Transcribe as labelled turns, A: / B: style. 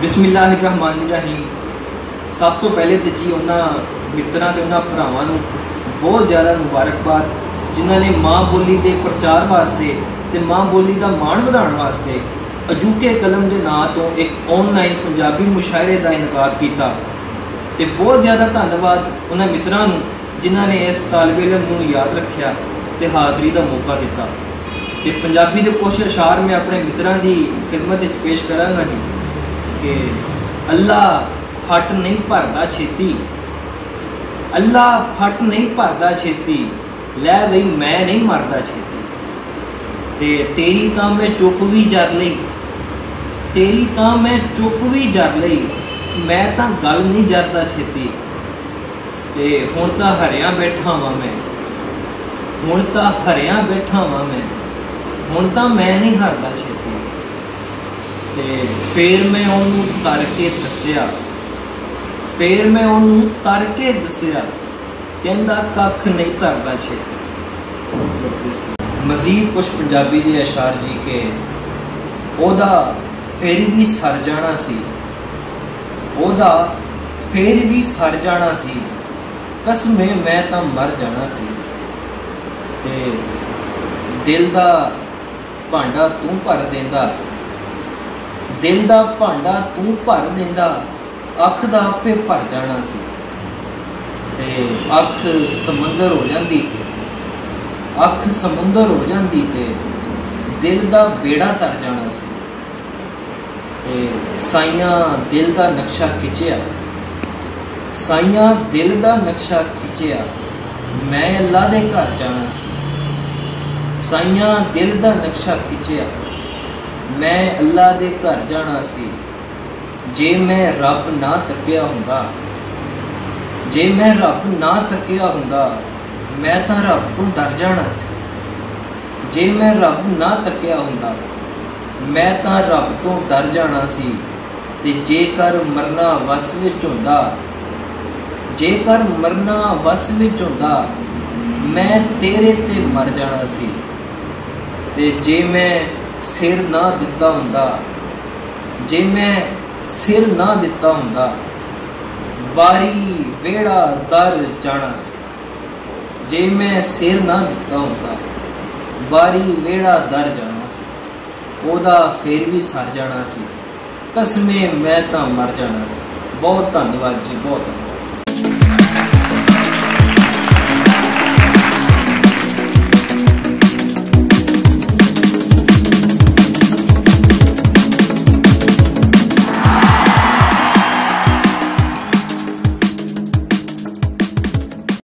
A: बिस्मिल्लाहिर्रहमानिर्रहीम। सब तो पहले तो जी उन्होंने मित्रों से उन्होंने भरावां नूं बहुत ज़्यादा मुबारकबाद जिन्होंने माँ बोली के प्रचार वास्ते ते माँ बोली का मान वधाउण वास्ते अजूके कलम के नाँ तो एक ऑनलाइन पंजाबी मुशायरे का इनकाद किया। तो बहुत ज़्यादा धन्यवाद उन्होंने मित्रों नूं जिन्होंने इस तालिब इलम नूं याद रखा तो हाज़री का मौका दिता। तो पंजाबी के कुछ अशार मैं अपने मित्रों की खिदमत पेश कराँगा जी कि अल्लाह फट नहीं भरदा छेती, अल्लाह फट नहीं भरदा छेती, लै बई मैं नहीं मरदा छेती। ते तेरी तां मैं चुप भी जर लई, तेरी तां मैं चुप भी जर लई, मैं तां गल नहीं जरदा छेती। ते हुण तां हरिया बैठा वां मैं, हुण तां हरिया बैठा वां मैं, हुण तां मैं नहीं हरदा छेती। ते फिर मैं उन्होंने करके दसिया, फिर मैं उन्होंने करके दसिया, कहंदा कख नहीं धरदा छेती। मजीद कुछ पंजाबी के अशार जी के ओदा फिर भी सर जाना सी, ओदा फिर भी सर जाना सी, कसमें मैं तां मर जाना सी। ते दिल दा भांडा तू भर देंदा, दिल दा भांडा तू भर देंदा, अख दा आपे भर जाना सी। ते अख समुंदर हो जाती थी, अख समुंदर हो जाती ते दिल दा बेड़ा तर जाना सी। ते साइयां दिल दा नक्शा खिंचिया, साइयां दिल दा नक्शा खिंचिया, मैं अल्लाह दे घर जाना सी। साइयां दिल दा नक्शा खिंचिया, मैं अल्लाह दे घर जाना सी। जे मैं रब ना तकिया हुंदा, जे मैं रब ना तकिया हुंदा, मैं तां रब तो डर जाना सी। जे मैं रब ना तकिया हुंदा, मैं तां रब तो डर जाना सी। ते जेकर मरना वस विच हुंदा, जेकर मरना वस विच हुंदा, मैं तेरे ते मर जाना सी। ते जे मैं सिर ना दिता हुंदा, जे मैं सिर ना दिता हुंदा, बारी वेड़ा दर जाना सी। जे मैं सिर ना दिता हुंदा, बारी वेड़ा दर जाना सी, ओदा फिर भी सर जाना सी, कसमें मैं तां मर जाना सी। बहुत धन्यवाद जी, बहुत धन्यवाद।